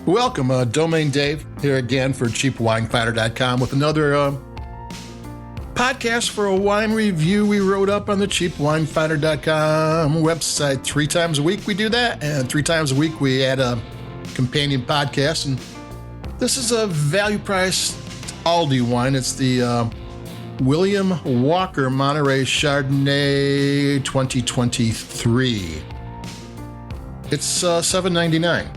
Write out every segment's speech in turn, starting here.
Welcome, Domain Dave, here again for CheapWineFinder.com with another podcast for a wine review we wrote up on the CheapWineFinder.com website. 3 times a week we do that, and 3 times a week we add a companion podcast. And this is a value-priced Aldi wine. It's the William Walker Monterey Chardonnay 2023. It's $7.99.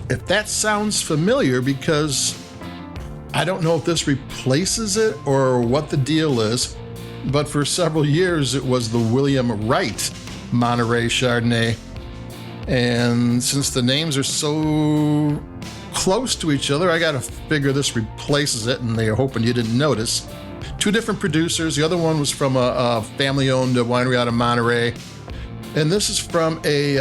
If that sounds familiar, because I don't know if this replaces it or what the deal is, but for several years it was the William Wright Monterey Chardonnay. And since the names are so close to each other, I got to figure this replaces it, and they're hoping you didn't notice. 2 different producers. The other one was from a family-owned winery out of Monterey. And this is from a,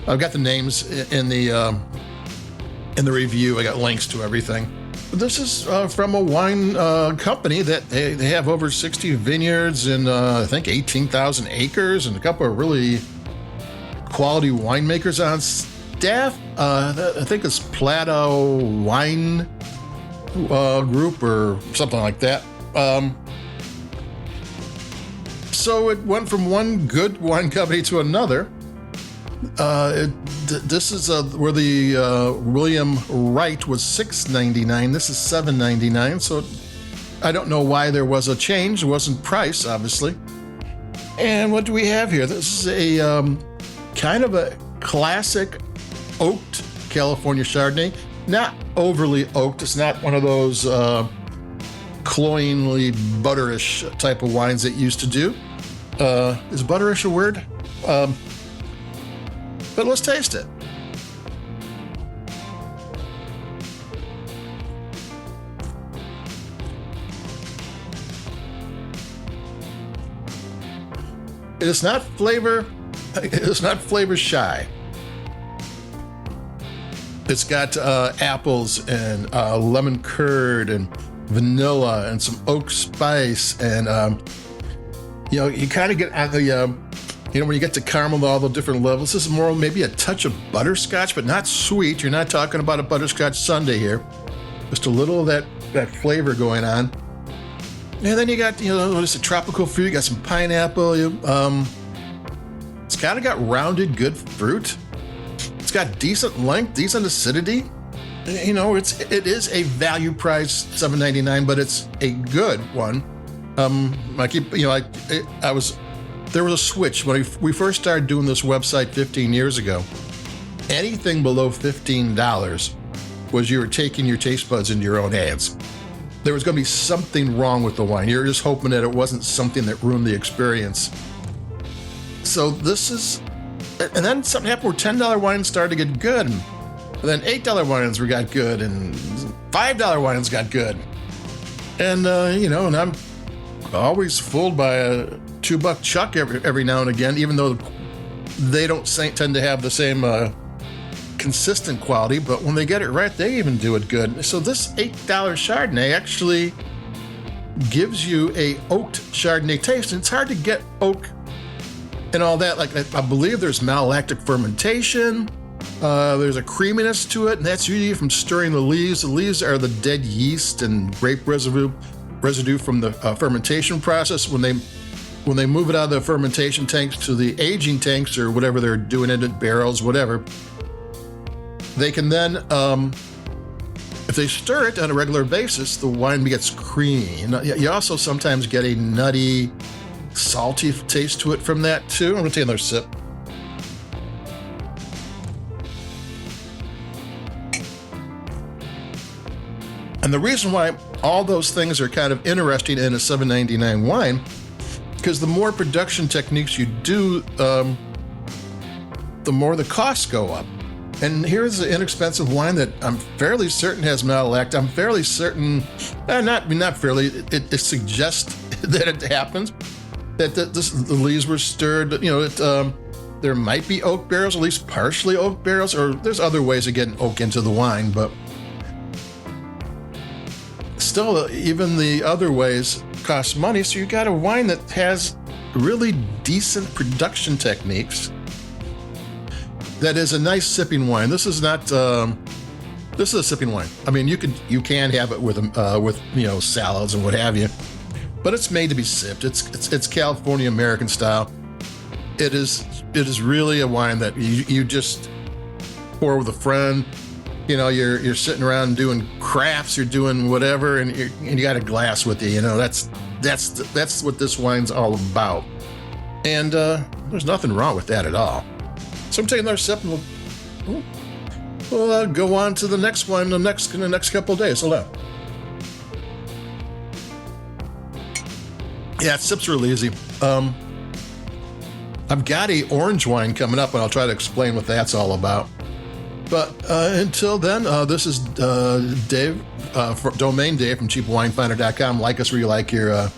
I've got the names in the review. I got links to everything. But this is from a wine company that they have over 60 vineyards and I think 18,000 acres and a couple of really quality winemakers on staff. I think it's Plato Wine Group or something like that. So it went from one good wine company to another. This is where the William Wright was $6.99. This is $7.99. So I don't know why there was a change. It wasn't price, obviously. And what do we have here? This is a kind of a classic oaked California Chardonnay. Not overly oaked. It's not one of those cloyingly butterish type of wines that you used to do. Is butterish a word? But let's taste it. It is not flavor shy. It's got apples and lemon curd and vanilla and some oak spice, and you kind of get on the when you get to caramel, all the different levels. This is more maybe a touch of butterscotch, but not sweet. You're not talking about a butterscotch sundae here. Just a little of that flavor going on. And then you got, just a tropical fruit. You got some pineapple. It's kind of got rounded, good fruit. It's got decent length, decent acidity. It is a value price, $7.99, but it's a good one. There was a switch when we first started doing this website 15 years ago. Anything below $15 was you were taking your taste buds into your own hands. There was going to be something wrong with the wine. You're just hoping that it wasn't something that ruined the experience. So this is, and then something happened where $10 wines started to get good, and then $8 wines got good, and $5 wines got good. And and I'm always fooled by a $2 chuck every now and again, even though they don't tend to have the same consistent quality, but when they get it right, they even do it good. So this $8 Chardonnay actually gives you a oaked Chardonnay taste, and it's hard to get oak and all that. Like, I believe there's malolactic fermentation, there's a creaminess to it, and that's usually from stirring the leaves. The leaves are the dead yeast and grape residue from the fermentation process. When they move it out of the fermentation tanks to the aging tanks or whatever they're doing it at barrels, whatever, they can then, if they stir it on a regular basis, the wine gets creamy. You also sometimes get a nutty, salty taste to it from that too. I'm going to take another sip. And the reason why all those things are kind of interesting in a $7.99 wine, because the more production techniques you do, the more the costs go up. And here's an inexpensive wine that I'm fairly certain has malolactic. I'm fairly certain, not fairly, it suggests that it happens, that the leaves were stirred. There might be oak barrels, at least partially oak barrels, or there's other ways of getting oak into the wine, but still, even the other ways cost money. So you got a wine that has really decent production techniques. That is a nice sipping wine. This is not This is a sipping wine. I mean, you can have it with salads and what have you, but it's made to be sipped. It's California American style. It is really a wine that you just pour with a friend. You're sitting around doing crafts, you're doing whatever, and you got a glass with you. That's what this wine's all about. And there's nothing wrong with that at all. So I'm taking another sip, and we'll go on to the next wine in the next couple of days. Hold on. Yeah, sips really easy. I've got a orange wine coming up, and I'll try to explain what that's all about. But until then, this is Dave, Domain Dave from CheapWineFinder.com. Like us where you like your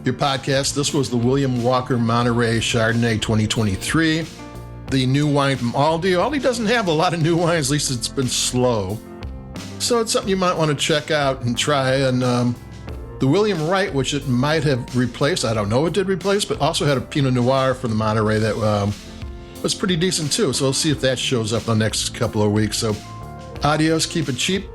podcast. This was the William Walker Monterey Chardonnay 2023, the new wine from Aldi. Aldi doesn't have a lot of new wines, at least it's been slow. So it's something you might want to check out and try. And the William Wright, which it might have replaced, I don't know it did replace, but also had a Pinot Noir from the Monterey that was pretty decent too. So we'll see if that shows up in the next couple of weeks. So adios, keep it cheap.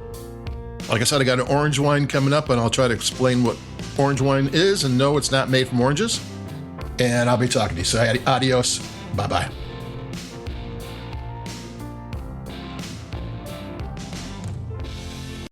Like I said, I got an orange wine coming up, and I'll try to explain what orange wine is, and no, it's not made from oranges. And I'll be talking to you. So adios. Bye-bye.